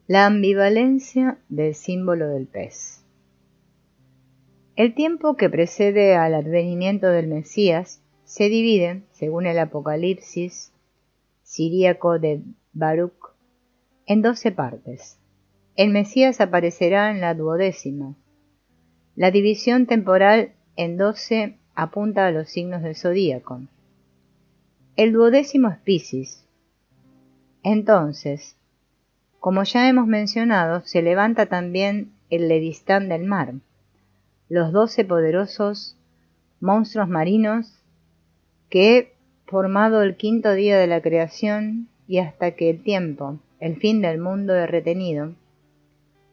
La ambivalencia del símbolo del pez. El tiempo que precede al advenimiento del Mesías se divide, según el Apocalipsis siríaco de Baruch, en 12 partes. El Mesías aparecerá en la 12ª. La división temporal en 12 apunta a los signos del zodíaco. El 12º es Piscis. Entonces, como ya hemos mencionado, se levanta también el Leviatán del mar, los 12 poderosos monstruos marinos que he formado el 5.º día de la creación y hasta que el tiempo, el fin del mundo he retenido,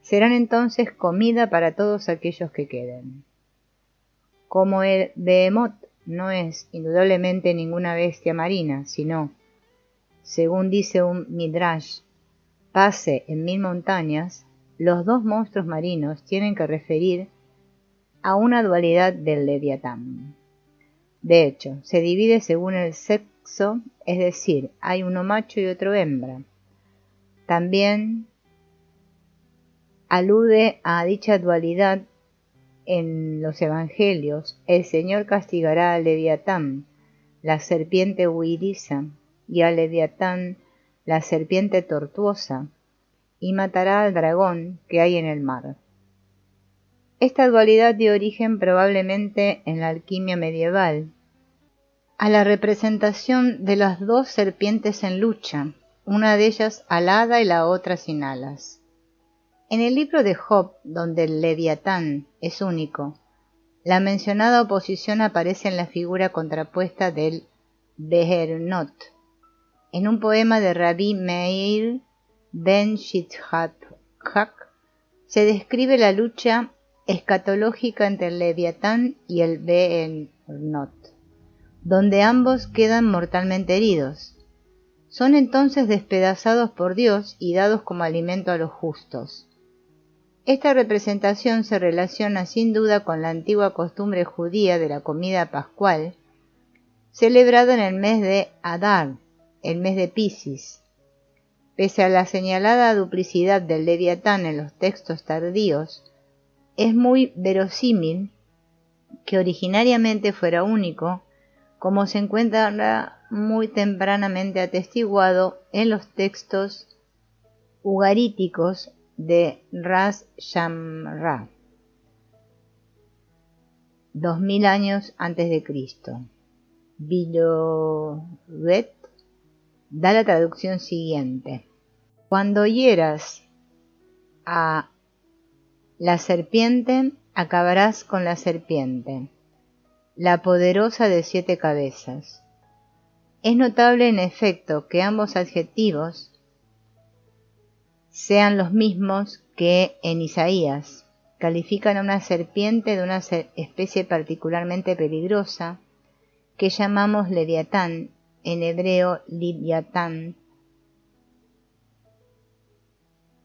serán entonces comida para todos aquellos que queden. Como el Behemoth no es indudablemente ninguna bestia marina, sino, según dice un Midrash, pase en 1000 montañas, los 2 monstruos marinos tienen que referir a una dualidad del Leviatán. De hecho, se divide según el sexo, es decir, hay uno macho y otro hembra. También alude a dicha dualidad en los evangelios: el Señor castigará al Leviatán, la serpiente huidiza, y al Leviatán, la serpiente tortuosa, y matará al dragón que hay en el mar. Esta dualidad dio origen probablemente en la alquimia medieval a la representación de las 2 serpientes en lucha, una de ellas alada y la otra sin alas. En el libro de Job, donde el Leviatán es único, la mencionada oposición aparece en la figura contrapuesta del Behernot. En un poema de Rabbi Meir ben Shidhak se describe la lucha escatológica entre el Leviatán y el Behernot, donde ambos quedan mortalmente heridos. Son entonces despedazados por Dios y dados como alimento a los justos. Esta representación se relaciona sin duda con la antigua costumbre judía de la comida pascual, celebrada en el mes de Adar, el mes de Piscis. Pese a la señalada duplicidad del Leviatán en los textos tardíos, es muy verosímil que originariamente fuera único, como se encuentra muy tempranamente atestiguado en los textos ugaríticos de Ras Shamra, 2000 años antes de Cristo. Billoret da la traducción siguiente: cuando hieras a la serpiente, acabarás con la serpiente, la poderosa de 7 cabezas. Es notable en efecto que ambos adjetivos sean los mismos que en Isaías califican a una serpiente de una especie particularmente peligrosa que llamamos Leviatán, en hebreo Libyatán.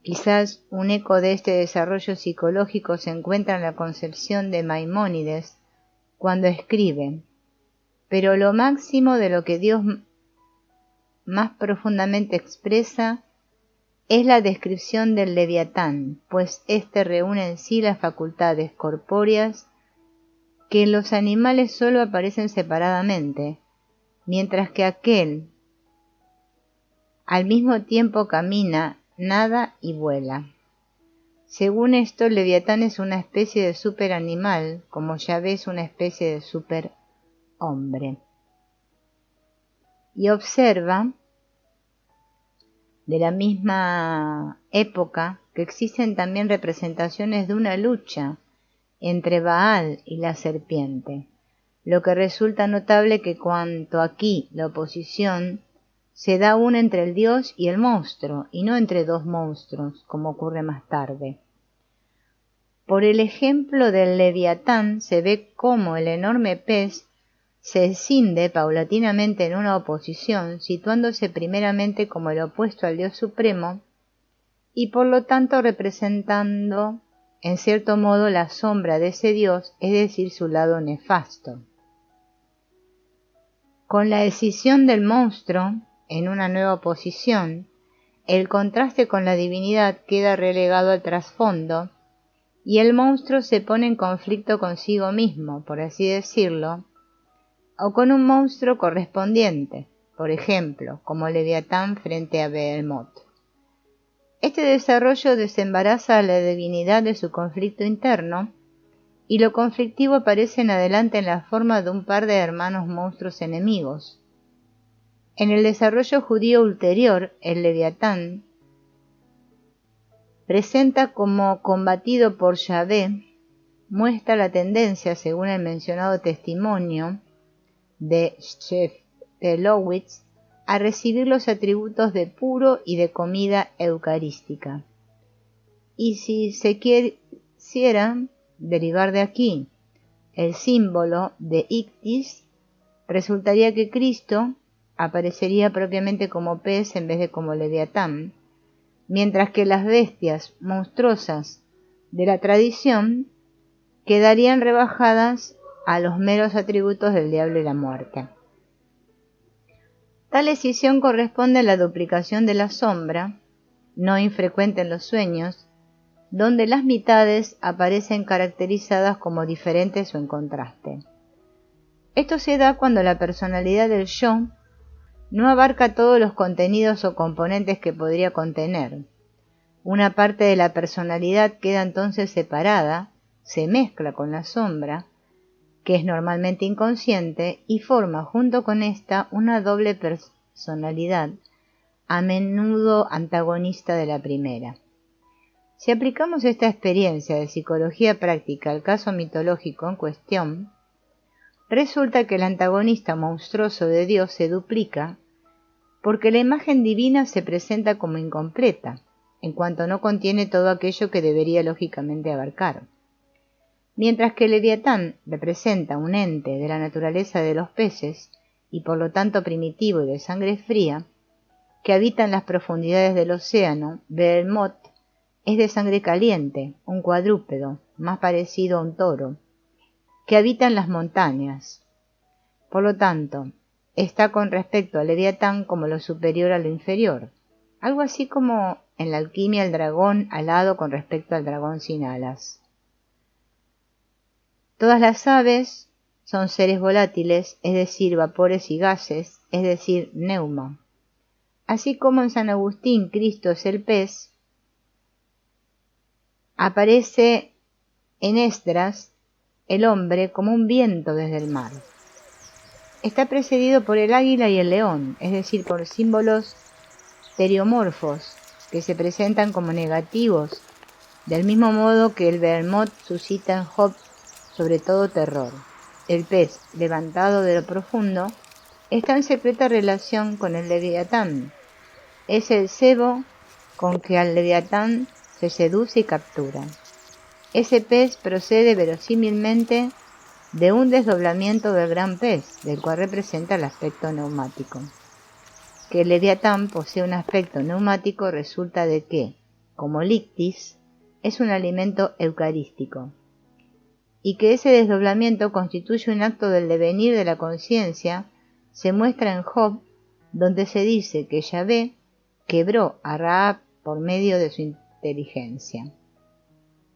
Quizás un eco de este desarrollo psicológico se encuentra en la concepción de Maimónides cuando escribe: pero lo máximo de lo que Dios más profundamente expresa es la descripción del Leviatán, pues éste reúne en sí las facultades corpóreas que en los animales solo aparecen separadamente, mientras que aquel al mismo tiempo camina, nada y vuela. Según esto, el Leviatán es una especie de superanimal, como Yahvé es una especie de superhombre. Y observa, de la misma época, que existen también representaciones de una lucha entre Baal y la serpiente, lo que resulta notable que cuanto aquí la oposición se da una entre el dios y el monstruo, y no entre 2 monstruos, como ocurre más tarde. Por el ejemplo del Leviatán se ve cómo el enorme pez se escinde paulatinamente en una oposición, situándose primeramente como el opuesto al Dios Supremo y por lo tanto representando en cierto modo la sombra de ese Dios, es decir, su lado nefasto. Con la escisión del monstruo en una nueva oposición, el contraste con la divinidad queda relegado al trasfondo y el monstruo se pone en conflicto consigo mismo, por así decirlo, o con un monstruo correspondiente, por ejemplo, como Leviatán frente a Behemoth. Este desarrollo desembaraza a la divinidad de su conflicto interno, y lo conflictivo aparece en adelante en la forma de un par de hermanos monstruos enemigos. En el desarrollo judío ulterior, el Leviatán presenta como combatido por Yahvé, muestra la tendencia, según el mencionado testimonio de Sheftelowitz, a recibir los atributos de puro y de comida eucarística. Y si se quisiera derivar de aquí el símbolo de Ictis, resultaría que Cristo aparecería propiamente como pez en vez de como Leviatán, mientras que las bestias monstruosas de la tradición quedarían rebajadas a los meros atributos del diablo y la muerte. Tal escisión corresponde a la duplicación de la sombra, no infrecuente en los sueños, donde las mitades aparecen caracterizadas como diferentes o en contraste. Esto se da cuando la personalidad del yo no abarca todos los contenidos o componentes que podría contener. Una parte de la personalidad queda entonces separada, se mezcla con la sombra, que es normalmente inconsciente, y forma junto con esta una doble personalidad, a menudo antagonista de la primera. Si aplicamos esta experiencia de psicología práctica al caso mitológico en cuestión, resulta que el antagonista monstruoso de Dios se duplica porque la imagen divina se presenta como incompleta, en cuanto no contiene todo aquello que debería lógicamente abarcar. Mientras que Leviatán representa un ente de la naturaleza de los peces, y por lo tanto primitivo y de sangre fría, que habita en las profundidades del océano, Behemoth es de sangre caliente, un cuadrúpedo, más parecido a un toro, que habita en las montañas. Por lo tanto, está con respecto a Leviatán como lo superior a lo inferior, algo así como en la alquimia el dragón alado con respecto al dragón sin alas. Todas las aves son seres volátiles, es decir, vapores y gases, es decir, neuma. Así como en San Agustín Cristo es el pez, aparece en Esdras el hombre como un viento desde el mar. Está precedido por el águila y el león, es decir, por símbolos teriomorfos que se presentan como negativos, del mismo modo que el Behemoth suscita en Job sobre todo terror. El pez, levantado de lo profundo, está en secreta relación con el Leviatán. Es el cebo con que al Leviatán se seduce y captura. Ese pez procede verosímilmente de un desdoblamiento del gran pez, del cual representa el aspecto neumático. Que el Leviatán posee un aspecto neumático resulta de que, como l'Ictis, es un alimento eucarístico, y que ese desdoblamiento constituye un acto del devenir de la conciencia, se muestra en Job, donde se dice que Yahvé quebró a Rahab por medio de su inteligencia.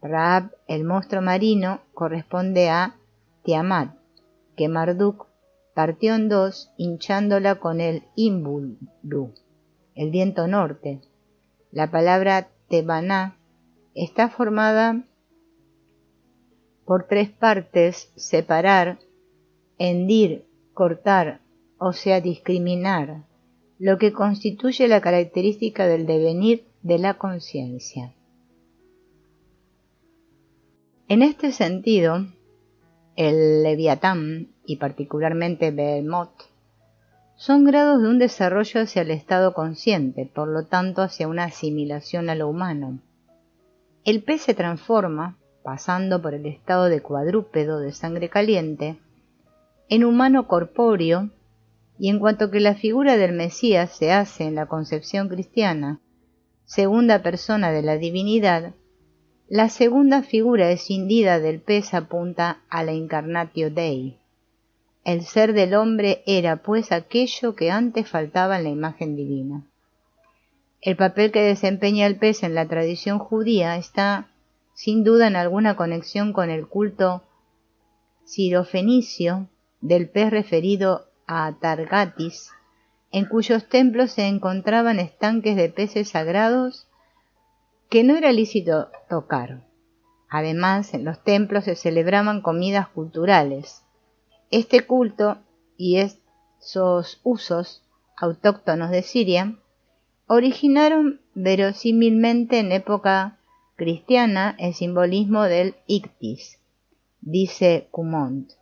Rahab, el monstruo marino, corresponde a Tiamat, que Marduk partió en dos hinchándola con el Imbulu, el viento norte. La palabra Tebaná está formada por tres partes: separar, hendir, cortar, o sea, discriminar, lo que constituye la característica del devenir de la conciencia. En este sentido, el Leviatán, y particularmente Behemoth, son grados de un desarrollo hacia el estado consciente, por lo tanto hacia una asimilación a lo humano. El pez se transforma, pasando por el estado de cuadrúpedo de sangre caliente, en humano corpóreo, y en cuanto que la figura del Mesías se hace en la concepción cristiana, segunda persona de la divinidad, la segunda figura escindida del pez apunta a la Incarnatio Dei. El ser del hombre era pues aquello que antes faltaba en la imagen divina. El papel que desempeña el pez en la tradición judía está, sin duda, en alguna conexión con el culto sirofenicio del pez referido a Targatis, en cuyos templos se encontraban estanques de peces sagrados que no era lícito tocar. Además, en los templos se celebraban comidas culturales. Este culto y esos usos autóctonos de Siria originaron verosímilmente en época cristiana el simbolismo del ictis, dice Cumont.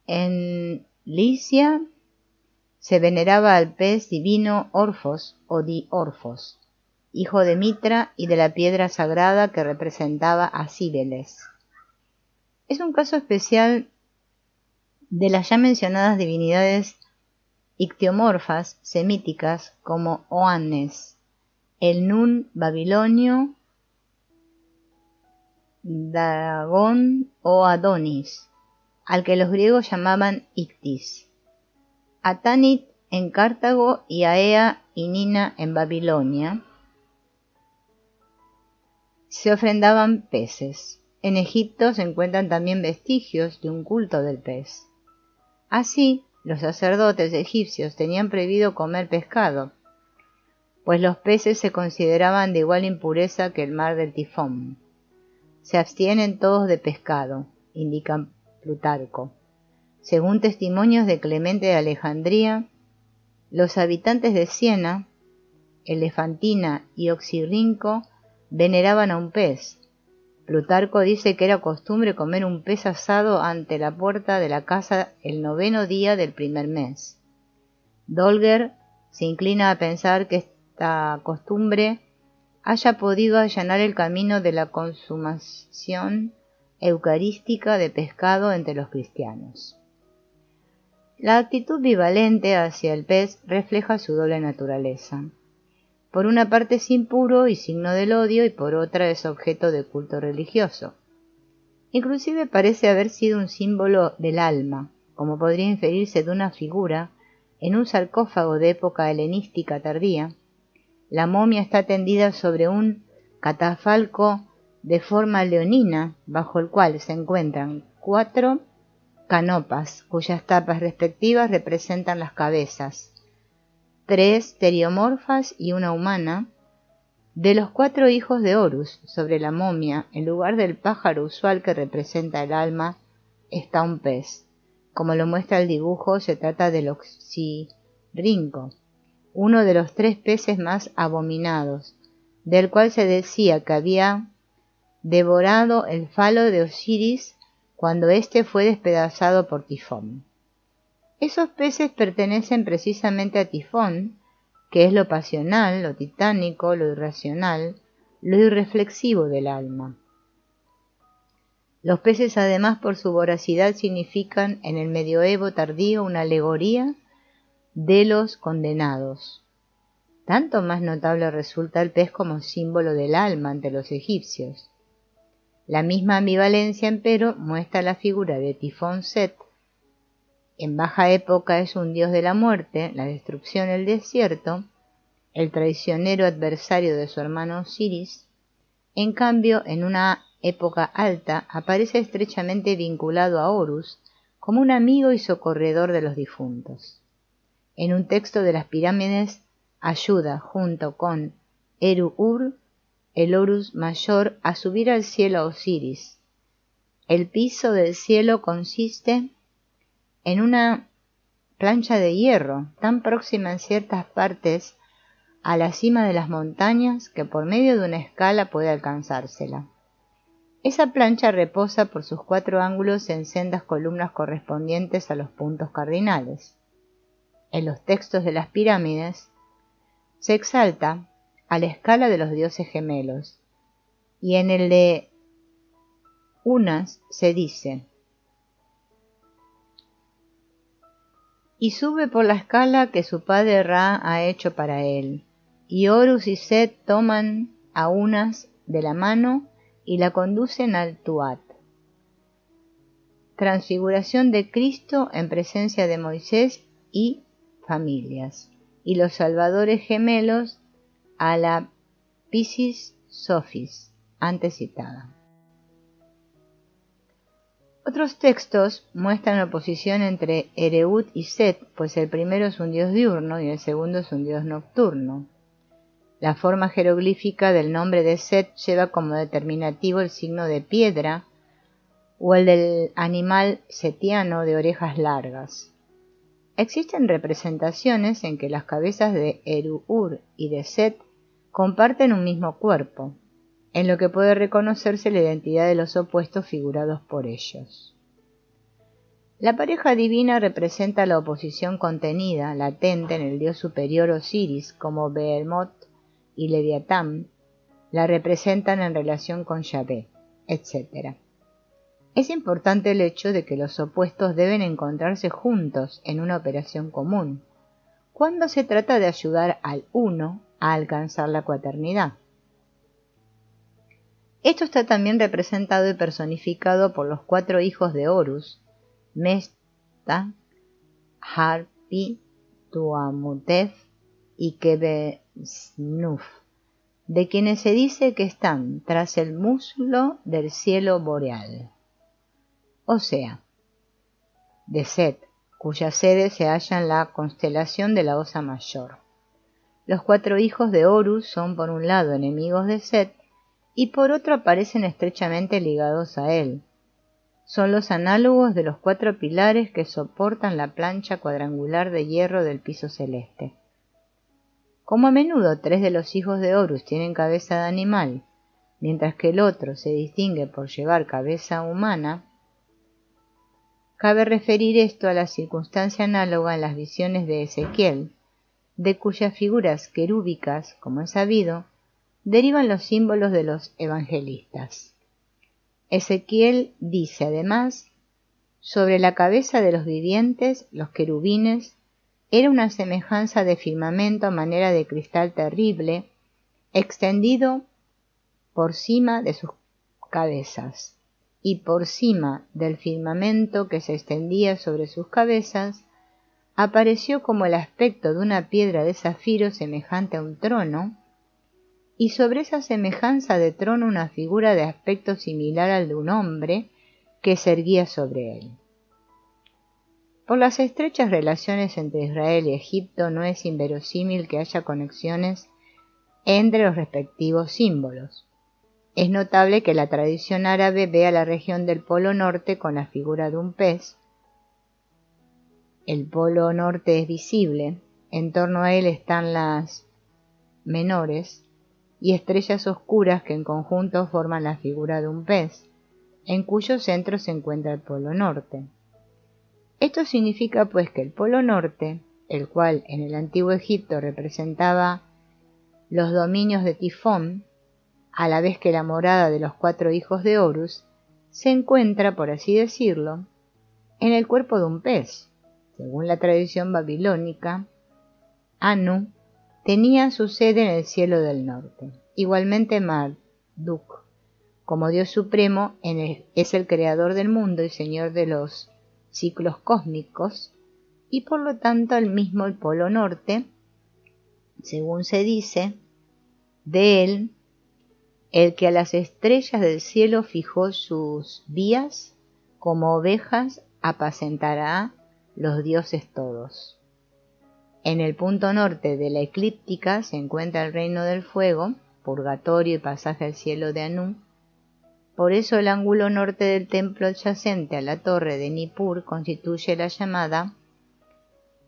En Licia se veneraba al pez divino Orfos o Diorfos, hijo de Mitra y de la piedra sagrada que representaba a Cíbeles. Es un caso especial de las ya mencionadas divinidades ictiomorfas semíticas como Oannes, el Nun babilonio, Dagón o Adonis, al que los griegos llamaban Ictis, a Tanit en Cartago y a Ea y Nina en Babilonia. Se ofrendaban peces. En Egipto se encuentran también vestigios de un culto del pez. Así, los sacerdotes egipcios tenían prohibido comer pescado, pues los peces se consideraban de igual impureza que el mar del Tifón. Se abstienen todos de pescado, indica Plutarco. Según testimonios de Clemente de Alejandría, los habitantes de Siena, Elefantina y Oxirrinco veneraban a un pez. Plutarco dice que era costumbre comer un pez asado ante la puerta de la casa el 9º día del primer mes. Dolger se inclina a pensar que esta costumbre haya podido allanar el camino de la consumación eucarística de pescado entre los cristianos. La actitud bivalente hacia el pez refleja su doble naturaleza. Por una parte es impuro y signo del odio, y por otra es objeto de culto religioso. Inclusive parece haber sido un símbolo del alma, como podría inferirse de una figura en un sarcófago de época helenística tardía. La momia está tendida sobre un catafalco de forma leonina, bajo el cual se encuentran 4 canopas, cuyas tapas respectivas representan las cabezas, 3 teriomorfas y una humana, de los 4 hijos de Horus. Sobre la momia, en lugar del pájaro usual que representa el alma, está un pez. Como lo muestra el dibujo, se trata del oxirrinco, uno de los 3 peces más abominados, del cual se decía que había devorado el falo de Osiris cuando éste fue despedazado por Tifón. Esos peces pertenecen precisamente a Tifón, que es lo pasional, lo titánico, lo irracional, lo irreflexivo del alma. Los peces, además, por su voracidad, significan en el medioevo tardío una alegoría de los condenados. Tanto más notable resulta el pez como símbolo del alma ante los egipcios. La misma ambivalencia, empero, muestra la figura de Tifón Set. En baja época es un dios de la muerte, la destrucción, el desierto, el traicionero adversario de su hermano Osiris. En cambio, en una época alta, aparece estrechamente vinculado a Horus como un amigo y socorredor de los difuntos. En un texto de las pirámides ayuda, junto con Eru-Ur, el Horus mayor, a subir al cielo a Osiris. El piso del cielo consiste en una plancha de hierro, tan próxima en ciertas partes a la cima de las montañas que por medio de una escala puede alcanzársela. Esa plancha reposa por sus 4 ángulos en sendas columnas correspondientes a los puntos cardinales. En los textos de las pirámides se exalta a la escala de los dioses gemelos, y en el de Unas se dice: y sube por la escala que su padre Ra ha hecho para él, y Horus y Set toman a Unas de la mano y la conducen al Tuat. Transfiguración de Cristo en presencia de Moisés y familias, y los salvadores gemelos a la Piscis Sophis, antes citada. Otros textos muestran la oposición entre Ereut y Set, pues el primero es un dios diurno y el segundo es un dios nocturno. La forma jeroglífica del nombre de Set lleva como determinativo el signo de piedra o el del animal setiano de orejas largas. Existen representaciones en que las cabezas de Eru-Ur y de Set comparten un mismo cuerpo, en lo que puede reconocerse la identidad de los opuestos figurados por ellos. La pareja divina representa la oposición contenida, latente en el dios superior Osiris, como Behemoth y Leviatán la representan en relación con Yahvé, etc. Es importante el hecho de que los opuestos deben encontrarse juntos en una operación común, cuando se trata de ayudar al uno a alcanzar la cuaternidad. Esto está también representado y personificado por los 4 hijos de Horus, Mesta, Harpi, Tuamutef y Kebesnuf, de quienes se dice que están tras el muslo del cielo boreal, o sea, de Set, cuya sede se halla en la constelación de la Osa Mayor. Los 4 hijos de Horus son por un lado enemigos de Set y por otro aparecen estrechamente ligados a él. Son los análogos de los 4 pilares que soportan la plancha cuadrangular de hierro del piso celeste. Como a menudo 3 de los hijos de Horus tienen cabeza de animal, mientras que el otro se distingue por llevar cabeza humana, cabe referir esto a la circunstancia análoga en las visiones de Ezequiel, de cuyas figuras querúbicas, como es sabido, derivan los símbolos de los evangelistas. Ezequiel dice además, sobre la cabeza de los vivientes, los querubines, era una semejanza de firmamento a manera de cristal terrible, extendido por cima de sus cabezas, y por cima del firmamento que se extendía sobre sus cabezas, apareció como el aspecto de una piedra de zafiro semejante a un trono, y sobre esa semejanza de trono una figura de aspecto similar al de un hombre que se erguía sobre él. Por las estrechas relaciones entre Israel y Egipto no es inverosímil que haya conexiones entre los respectivos símbolos. Es notable que la tradición árabe vea la región del Polo Norte con la figura de un pez. El Polo Norte es visible, en torno a él están las menores y estrellas oscuras que en conjunto forman la figura de un pez, en cuyo centro se encuentra el Polo Norte. Esto significa pues que el Polo Norte, el cual en el antiguo Egipto representaba los dominios de Tifón, a la vez que la morada de los 4 hijos de Horus, se encuentra, por así decirlo, en el cuerpo de un pez. Según la tradición babilónica, Anu tenía su sede en el cielo del norte. Igualmente Marduk, como Dios supremo, es el creador del mundo y señor de los ciclos cósmicos, y por lo tanto el mismo el Polo Norte, según se dice, de él, el que a las estrellas del cielo fijó sus vías, como ovejas apacentará los dioses todos. En el punto norte de la eclíptica se encuentra el reino del fuego, purgatorio y pasaje al cielo de Anu. Por eso el ángulo norte del templo adyacente a la torre de Nippur constituye la llamada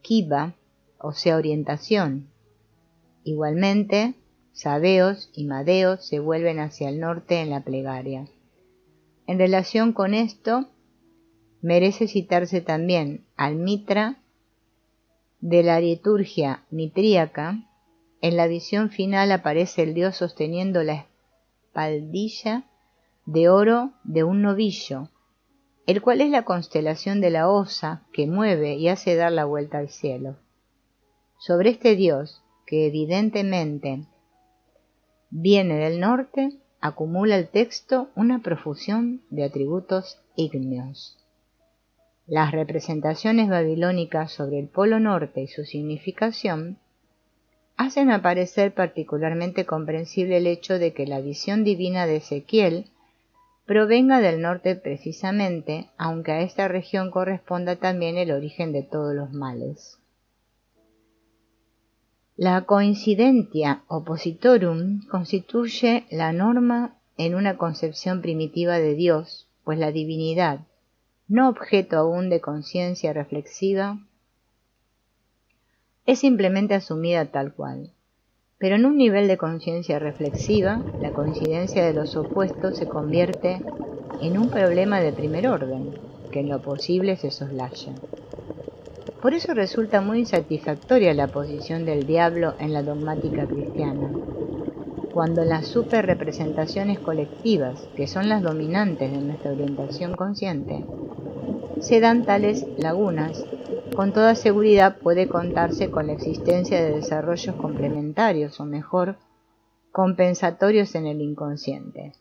Kiva, o sea, orientación. Igualmente, Sabeos y Madeos se vuelven hacia el norte en la plegaria. En relación con esto, merece citarse también al Mitra de la liturgia mitríaca. En la visión final aparece el dios sosteniendo la espaldilla de oro de un novillo, el cual es la constelación de la Osa que mueve y hace dar la vuelta al cielo. Sobre este dios, que evidentemente viene del norte, acumula el texto una profusión de atributos ígneos. Las representaciones babilónicas sobre el Polo Norte y su significación hacen aparecer particularmente comprensible el hecho de que la visión divina de Ezequiel provenga del norte precisamente, aunque a esta región corresponda también el origen de todos los males. La coincidentia oppositorum constituye la norma en una concepción primitiva de Dios, pues la divinidad, no objeto aún de conciencia reflexiva, es simplemente asumida tal cual. Pero en un nivel de conciencia reflexiva, la coincidencia de los opuestos se convierte en un problema de primer orden, que en lo posible se soslaya. Por eso resulta muy insatisfactoria la posición del diablo en la dogmática cristiana, cuando las superrepresentaciones colectivas, que son las dominantes de nuestra orientación consciente, se dan tales lagunas, con toda seguridad puede contarse con la existencia de desarrollos complementarios o mejor, compensatorios en el inconsciente.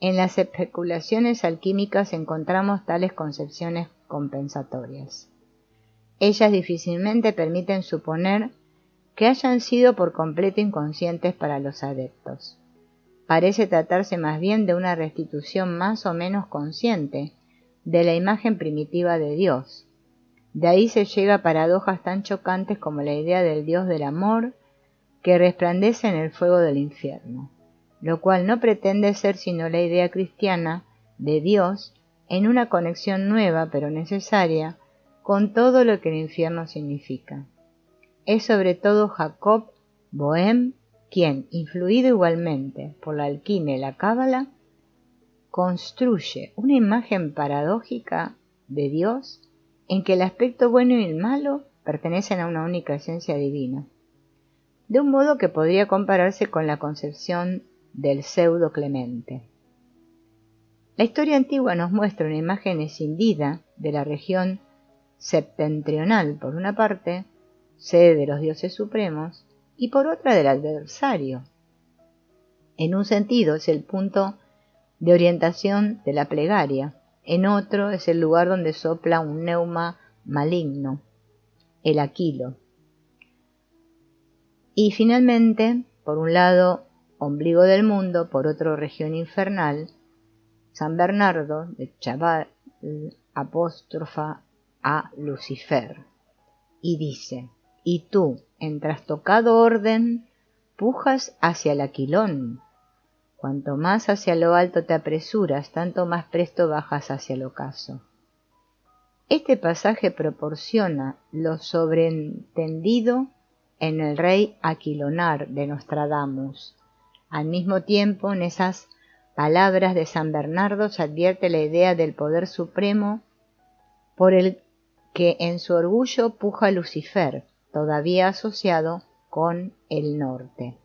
En las especulaciones alquímicas encontramos tales concepciones compensatorias. Ellas difícilmente permiten suponer que hayan sido por completo inconscientes para los adeptos. Parece tratarse más bien de una restitución más o menos consciente de la imagen primitiva de Dios. De ahí se llega a paradojas tan chocantes como la idea del Dios del amor que resplandece en el fuego del infierno, lo cual no pretende ser sino la idea cristiana de Dios en una conexión nueva pero necesaria con todo lo que el infierno significa. Es sobre todo Jacob Boehme quien, influido igualmente por la alquimia y la cábala, construye una imagen paradójica de Dios en que el aspecto bueno y el malo pertenecen a una única esencia divina, de un modo que podría compararse con la concepción del pseudo Clemente. La historia antigua nos muestra una imagen escindida de la región septentrional por una parte, sede de los dioses supremos, y por otra del adversario. En un sentido es el punto de orientación de la plegaria, en otro es el lugar donde sopla un neuma maligno, el Aquilo. Y finalmente, por un lado, ombligo del mundo, por otro, región infernal, San Bernardo de Chaval apóstrofa a Lucifer y dice: y tú, en trastocado orden, pujas hacia el aquilón. Cuanto más hacia lo alto te apresuras, tanto más presto bajas hacia el ocaso. Este pasaje proporciona lo sobreentendido en el rey Aquilonar de Nostradamus. Al mismo tiempo, en esas palabras de San Bernardo se advierte la idea del poder supremo por el que en su orgullo puja Lucifer, todavía asociado con el norte.